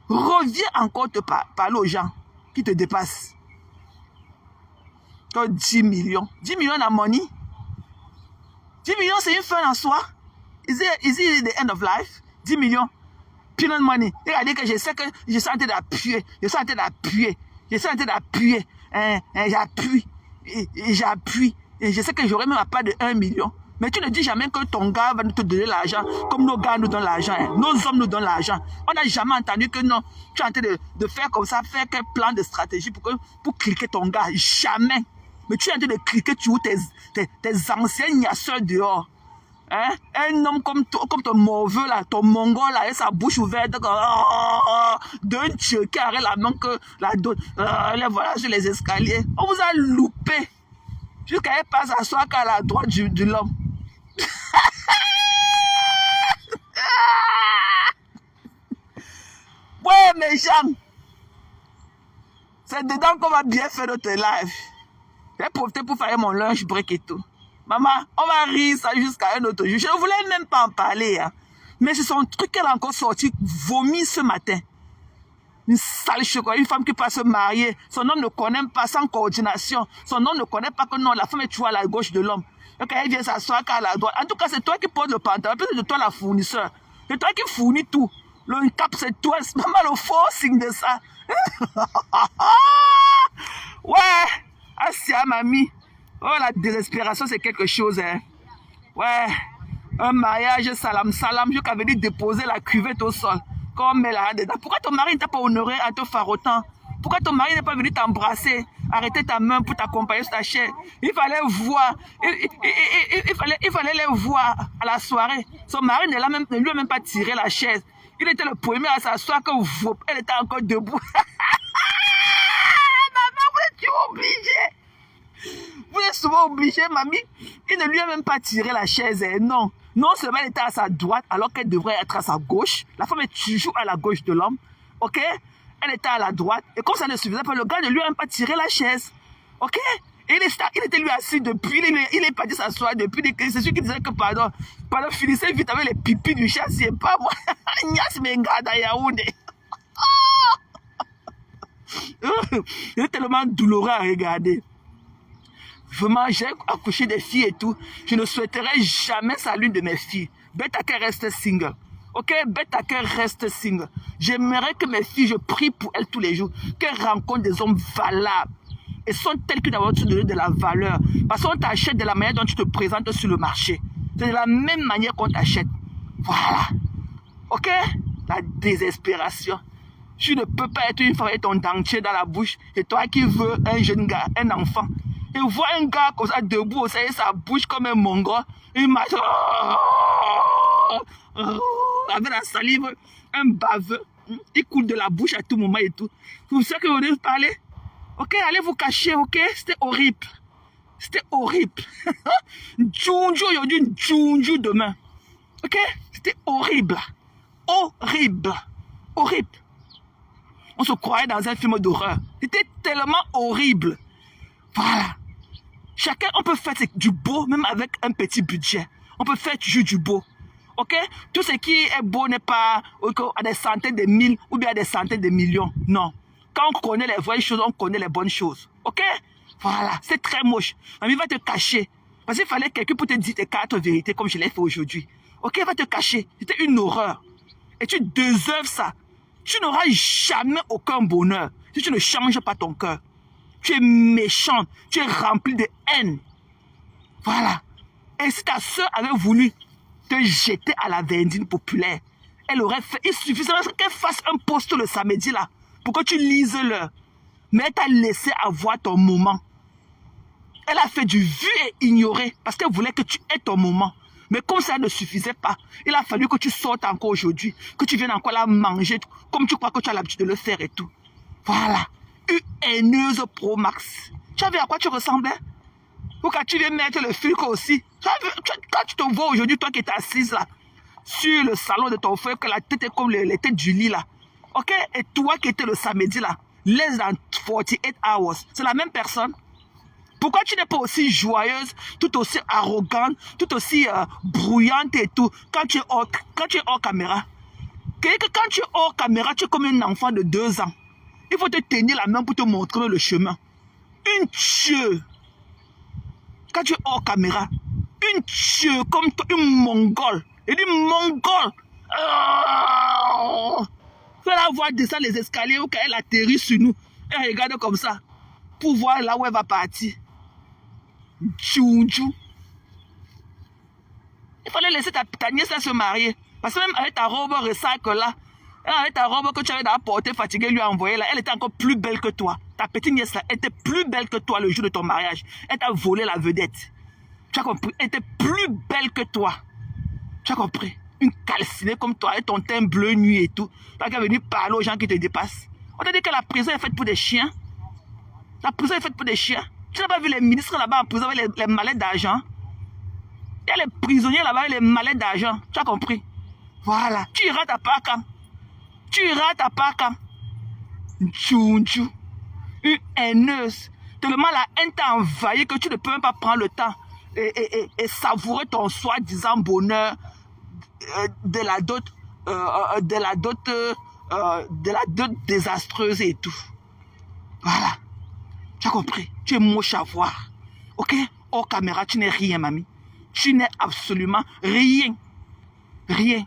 Reviens encore te parler aux gens qui te dépassent. 10 millions. 10 millions de money. 10 millions, c'est une fin en soi. Is it the end of life? 10 millions. Peanut money. Regardez que je sais que je suis en train d'appuyer. J'appuie. Et je sais que j'aurai même pas de 1 million. Mais tu ne dis jamais que ton gars va nous te donner l'argent comme nos gars nous donnent l'argent. Hein. Nos hommes nous donnent l'argent. On n'a jamais entendu que non, tu es en train de faire comme ça, faire quel plan de stratégie pour cliquer ton gars. Jamais. Mais tu es en train de cliquer sur tes anciens gnasseurs dehors. Hein? Un homme comme ton morveux là, ton mongol là, avec sa bouche ouverte, d'un dieu qui arrête la main que la d'autre. Les voilà sur les escaliers. On vous a loupé. Jusqu'à elle passe à soi qu'à la droite de l'homme. Ouais, mes gens. C'est dedans qu'on va bien faire notre live. J'ai profité pour faire mon lunch break et tout. Maman, on va rire ça jusqu'à un autre jour. Je ne voulais même pas en parler. Hein. Mais c'est son truc qu'elle a encore sorti, vomi ce matin. Une sale chocolat, une femme qui passe se marier. Son homme ne connaît pas, sans coordination. Son homme ne connaît pas que non, la femme est toujours à la gauche de l'homme. Et quand elle vient s'asseoir à la droite. En tout cas, c'est toi qui portes le pantalon. Peut-être de toi la fournisseur. C'est toi qui fournis tout. Le cap, c'est toi. C'est pas mal au faux signe de ça. Ouais. Assia, mamie. Oh, la désespération, c'est quelque chose. Hein. Ouais. Un mariage, salam, salam. Je qu'avais dit déposer la cuvette au sol. Comme elle a dedans. Pourquoi ton mari ne t'a pas honoré en te farotant? Pourquoi ton mari n'est pas venu t'embrasser? Arrêter ta main pour t'accompagner sur ta chaise. Il fallait voir. Il fallait les voir à la soirée. Son mari ne lui a même pas tiré la chaise. Il était le premier à s'asseoir quand elle était encore debout. Maman, vous êtes toujours obligée. Vous êtes souvent obligé, mamie. Il ne lui a même pas tiré la chaise. Non. Non seulement elle était à sa droite alors qu'elle devrait être à sa gauche. La femme est toujours à la gauche de l'homme. Ok? Elle était à la droite. Et comme ça ne suffisait pas, le gars ne lui a même pas tiré la chaise. Ok? Et il était lui assis depuis. Il est parti s'asseoir depuis. C'est celui qui disait que pardon, finissez vite avec les pipis du chat. C'est pas moi. Nias Mengada Yaoundé. C'est tellement douloureux à regarder. Vraiment, j'ai accouché des filles et tout. Je ne souhaiterais jamais ça à l'une de mes filles. Betake reste single. Ok, Betake reste single. J'aimerais que mes filles, je prie pour elles tous les jours, qu'elles rencontrent des hommes valables. Et sont telles que d'avoir te donner de la valeur. Parce qu'on t'achète de la manière dont tu te présentes sur le marché. C'est de la même manière qu'on t'achète. Voilà. Ok? La désespération. Tu ne peux pas être une femme avec ton dentier dans la bouche. C'est toi qui veux un jeune gars, un enfant. Et vois un gars comme ça debout, au sein de sa bouche comme un mongol. Il marche avec la salive, un baveux. Il coule de la bouche à tout moment et tout. Vous savez que vous devez parler? Ok, allez vous cacher, ok? C'était horrible. C'était horrible. Djounjou aujourd'hui, djounjou demain. Ok? C'était horrible. Horrible. Horrible. On se croyait dans un film d'horreur. C'était tellement horrible. Voilà. Chacun, on peut faire du beau, même avec un petit budget. On peut faire toujours du beau. Ok? Tout ce qui est beau n'est pas à des centaines de mille ou bien à des centaines de millions. Non. Quand on connaît les vraies choses, on connaît les bonnes choses. Ok? Voilà. C'est très moche. Mamie va te cacher. Parce qu'il fallait quelqu'un pour te dire tes 4 vérités comme je l'ai fait aujourd'hui. Ok? Va te cacher. C'était une horreur. Et tu déserves ça. Tu n'auras jamais aucun bonheur si tu ne changes pas ton cœur. Tu es méchant. Tu es rempli de haine. Voilà. Et si ta soeur avait voulu te jeter à la verdine populaire, elle aurait fait, il suffisait qu'elle fasse un post le samedi là, pour que tu lises l'heure. Mais elle t'a laissé avoir ton moment. Elle a fait du vu et ignoré, parce qu'elle voulait que tu aies ton moment. Mais comme ça ne suffisait pas, il a fallu que tu sortes encore aujourd'hui, que tu viennes encore la manger, comme tu crois que tu as l'habitude de le faire et tout. Voilà. Une haineuse pro max. Tu as vu à quoi tu ressemblais? Ou quand tu viens mettre le filtre aussi. Quand tu te vois aujourd'hui, toi qui es assise là, sur le salon de ton frère, que la tête est comme les têtes du lit là. Ok? Et toi qui étais le samedi là, less than 48 hours, c'est la même personne. Pourquoi tu n'es pas aussi joyeuse, tout aussi arrogante, tout aussi bruyante et tout, quand tu es hors caméra? Quand tu es hors caméra, tu es comme un enfant de 2 ans. Il faut te tenir la main pour te montrer le chemin. Une tueuse. Quand tu es hors caméra, une tueuse comme toi, une mongole. Et dit mongole. Fais-la voir descendre les escaliers ou quand elle atterrit sur nous. Elle regarde comme ça. Pour voir là où elle va partir. Tchounchou. Il fallait laisser ta nièce se marier. Parce que même avec ta robe ressac là, Elle avait ta robe que tu avais apportée, fatiguée, lui a envoyé là. Elle était encore plus belle que toi. Ta petite nièce là était plus belle que toi le jour de ton mariage. Elle t'a volé la vedette. Tu as compris? Elle était plus belle que toi. Tu as compris? Une calcinée comme toi, avec ton teint bleu nuit et tout. Tu as qu'à venir parler aux gens qui te dépassent. On t'a dit que la prison est faite pour des chiens. La prison est faite pour des chiens. Tu n'as pas vu les ministres là-bas en prison avec les mallettes d'argent? Il y a les prisonniers là-bas avec les mallettes d'argent. Tu as compris? Voilà. Tu iras à Pakam. Tu iras à Pakam. Tchou-tchou. Une haineuse. Tellement la haine t'a envahi que tu ne peux même pas prendre le temps et savourer ton soi-disant bonheur de la dot désastreuse et tout. Voilà. Tu as compris? Tu es moche à voir. Ok? Hors caméra, tu n'es rien, mamie. Tu n'es absolument rien. Rien.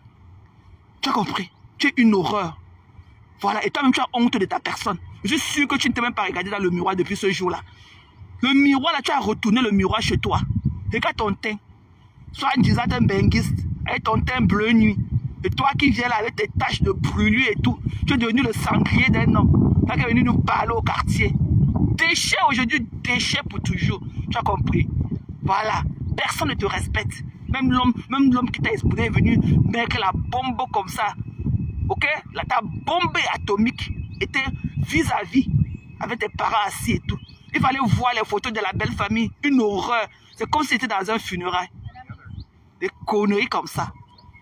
Tu as compris? Tu es une horreur. Voilà. Et toi-même, tu as honte de ta personne. Je suis sûr que tu ne t'es même pas regardé dans le miroir depuis ce jour-là. Le miroir, là, tu as retourné le miroir chez toi. Regarde ton teint. Soit en disant un benguiste, avec ton teint bleu nuit. Et toi qui viens là avec tes taches de brûlure et tout, tu es devenu le sangrier d'un homme. Tu es venu nous parler au quartier. Déchet aujourd'hui, déchet pour toujours. Tu as compris? Voilà. Personne ne te respecte. Même l'homme qui t'a exposé est venu mettre la bombe comme ça. Ok? Là, ta bombe atomique était vis-à-vis avec tes parents assis et tout. Il fallait voir les photos de la belle famille. Une horreur. C'est comme si c'était dans un funérail. Des conneries comme ça.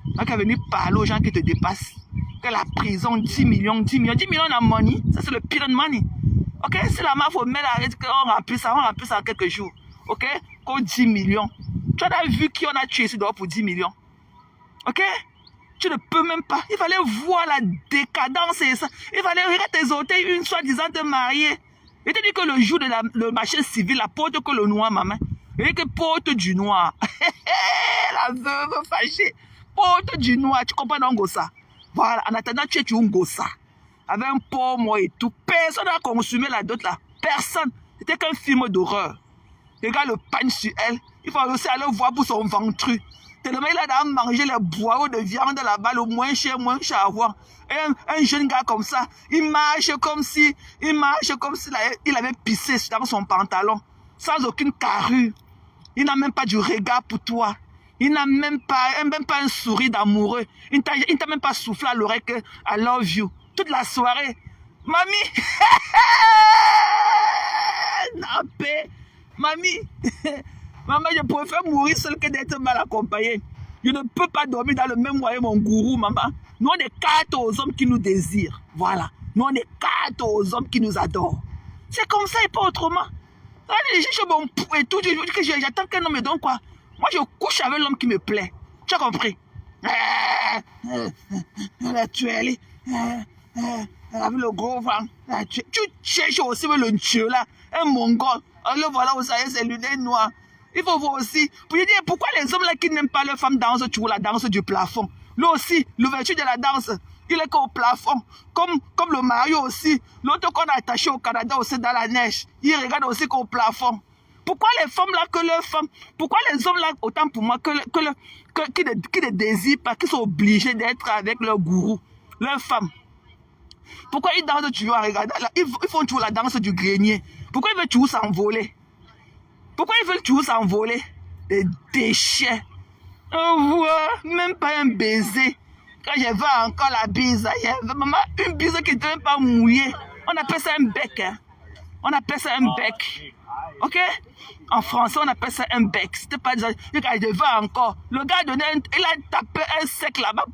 Donc, elle est venue parler aux gens qui te dépassent. Que la prison, 10 millions, 10 millions. 10 millions de money, ça c'est le pyramid money. Ok? Si la main, il faut mettre l'arrêt, on remplit ça en quelques jours. Ok? Comme 10 millions. Tu as vu qui on a tué ici dehors pour 10 millions. Ok? Tu ne peux même pas. Il fallait voir la décadence et ça. Il fallait regarder tes hôtels, une soi-disant te marier. Il te dit que le jour de le marché civil, la porte que le noir, maman. Et que porte du noir. La veuve fâchée. Porte du noir. Tu comprends donc ça? Voilà. En attendant, tu es un gossa. Avec un pomme et tout. Personne n'a consumé la dot là. Personne. C'était qu'un film d'horreur. Regarde le pain sur elle. Il faut aussi aller voir pour son ventru. Tellement il a mangé les boyaux de viande là-bas, le moins cher à avoir. Et un jeune gars comme ça, il marche comme si il avait pissé dans son pantalon, sans aucune carrure. Il n'a même pas du regard pour toi. Il n'a même pas un sourire d'amoureux. Il ne t'a même pas soufflé à l'oreille que I love you. Toute la soirée. Mamie! Nappé! Mamie! Maman, je préfère mourir seul que d'être mal accompagné. Je ne peux pas dormir dans le même moyen, mon gourou, maman. Nous, on est quatre aux hommes qui nous désirent. Voilà. Nous, on est quatre aux hommes qui nous adorent. C'est comme ça et pas autrement. Et tout, j'attends qu'un homme me donne quoi. Moi, je couche avec l'homme qui me plaît. Tu as compris? La tuerie. Avec le gros vent. Tu cherches aussi le dieu là. Un mongol. Le voilà où ça y est, c'est lunettes noires. Il faut voir aussi. Pour dire pourquoi les hommes là qui n'aiment pas leurs femmes dansent toujours la danse du plafond. Là aussi, l'ouverture de la danse, il est qu'au plafond. Comme le Mario aussi. L'autre qu'on a attaché au Canada aussi dans la neige. Il regarde aussi qu'au plafond. Pourquoi les femmes là que leurs femmes, pourquoi les hommes là, autant pour moi, qui ne désirent pas, qui sont obligés d'être avec leur gourou, leurs femmes. Pourquoi ils dansent toujours à regarder là, ils font toujours la danse du grenier. Pourquoi ils veulent toujours s'envoler? Pourquoi ils veulent toujours s'envoler? Des déchets. On voit même pas un baiser. Quand je vois encore la bise, maman, une bise qui ne peut pas mouiller. On appelle ça un bec. Hein? On appelle ça un bec. Ok? En français, on appelle ça un bec. C'était pas déjà. Je vois encore. Le gars donné, il a tapé un sec là-bas.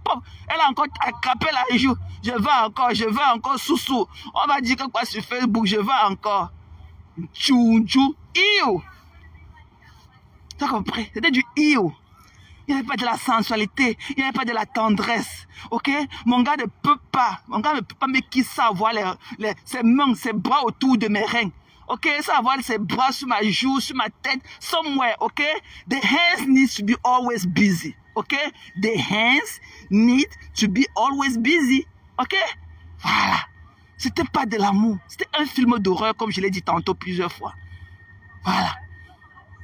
Elle a encore attrapé la joue. Je veux encore sous-sous. On va dire que quoi sur Facebook, je veux encore. Tchou-tchou. Iou. Tu as compris? C'était du iou. Il n'y avait pas de la sensualité. Il n'y avait pas de la tendresse. Ok? Mon gars ne peut pas me kisser avoir ses mains, ses bras autour de mes reins. Ok? Ça avoir ses bras sur ma joue, sur ma tête, somewhere. Ok? The hands need to be always busy. Ok? The hands need to be always busy. Ok? Voilà. C'était pas de l'amour. C'était un film d'horreur, comme je l'ai dit tantôt plusieurs fois. Voilà.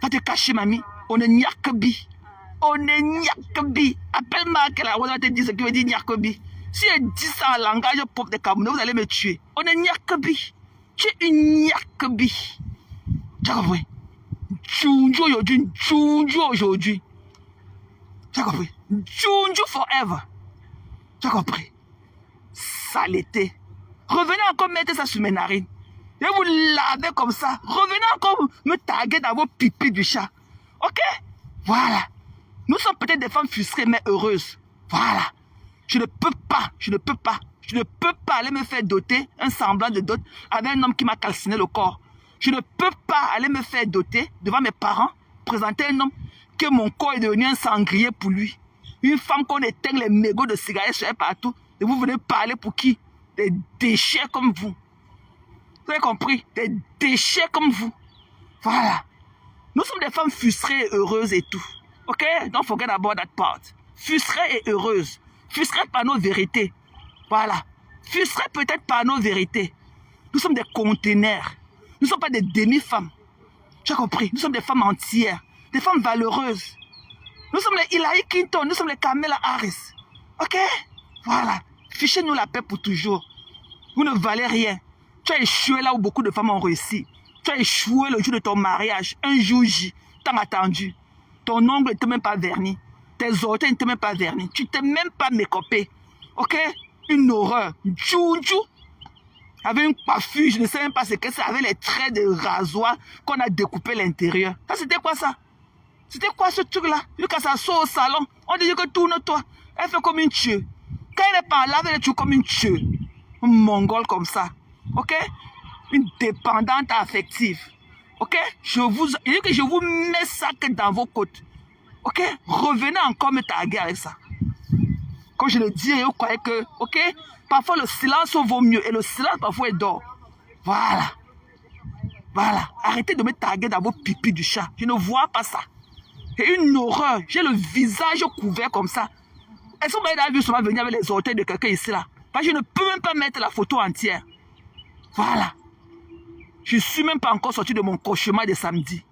Va te cacher, mamie. On est Nyarkobi. On est Nyarkobi. Appelle-moi que la rose va te dire ce qui veut dire Nyarkobi. Si je dis ça en langage propre des Camerounais, vous allez me tuer. On est Nyakabi. Tu es une Nyakabi. Tu as compris? Djoundjou aujourd'hui, Djoundjou aujourd'hui. Tu as compris? Djoundjou forever. Tu as compris? Saleté. Revenez encore mettre ça sur mes narines. Et vous lavez comme ça. Revenez encore me taguer dans vos pipis du chat. Ok? Voilà. Nous sommes peut-être des femmes frustrées mais heureuses. Voilà. Je ne peux pas aller me faire doter, un semblant de dot, avec un homme qui m'a calciné le corps. Je ne peux pas aller me faire doter devant mes parents, présenter un homme que mon corps est devenu un sangrier pour lui. Une femme qu'on éteint les mégots de cigarettes sur elle partout. Et vous venez parler pour qui? Des déchets comme vous. Vous avez compris? Des déchets comme vous. Voilà. Nous sommes des femmes frustrées et heureuses et tout. Ok? Don't forget about that part. Frustrées et heureuses. Frustrées par nos vérités. Voilà. Frustrées peut-être par nos vérités. Nous sommes des conteneurs. Nous ne sommes pas des demi-femmes. Tu as compris? Nous sommes des femmes entières. Des femmes valeureuses. Nous sommes les Hillary Clinton. Nous sommes les Kamala Harris. Ok? Voilà. Fichez-nous la paix pour toujours. Vous ne valez rien. Tu as échoué là où beaucoup de femmes ont réussi. Tu as échoué le jour de ton mariage. Un jour J. Tant attendu. Ton ongle n'était même pas verni. Tes orteils n'étaient même pas vernis. Tu t'es même pas mécopé. Ok? Une horreur. Djoundjou. Avec une coiffure, je ne sais même pas ce que c'est. Avec les traits de rasoir qu'on a découpé l'intérieur. Ça, c'était quoi ça? C'était quoi ce truc-là? Quand ça sort au salon, on dit que tourne-toi. Elle fait comme une tue. Quand elle n'est pas là, elle est toujours comme une tue. Un mongol comme ça. Ok? Une dépendante affective. Ok? Je dis que je vous mets ça que dans vos côtes. Ok? Revenez encore me taguer avec ça. Comme je le dis, vous croyez que, ok? Parfois le silence vaut mieux. Et le silence parfois est d'or. Voilà. Voilà. Arrêtez de me taguer dans vos pipis du chat. Je ne vois pas ça. C'est une horreur. J'ai le visage couvert comme ça. Est-ce que vous m'avez vu souvent venir avec les orteils de quelqu'un ici là? Parce que je ne peux même pas mettre la photo entière. Voilà. Je ne suis même pas encore sorti de mon cauchemar de samedi.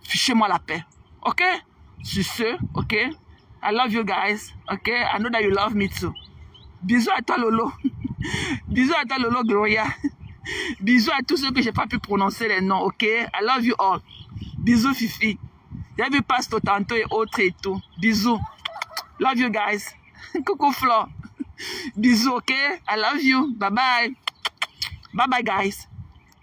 Fichez-moi la paix. Ok? Sur ce, ok? I love you guys. Ok? I know that you love me too. Bisous à toi Lolo. Bisous à toi Lolo Gloria. Bisous à tous ceux que je n'ai pas pu prononcer les noms. Ok? I love you all. Bisous Fifi. J'ai vu Pasto tantôt et autres et tout. Bisous. Love you guys. Coucou Flo. Bisous, ok? I love you. Bye bye. Bye bye guys.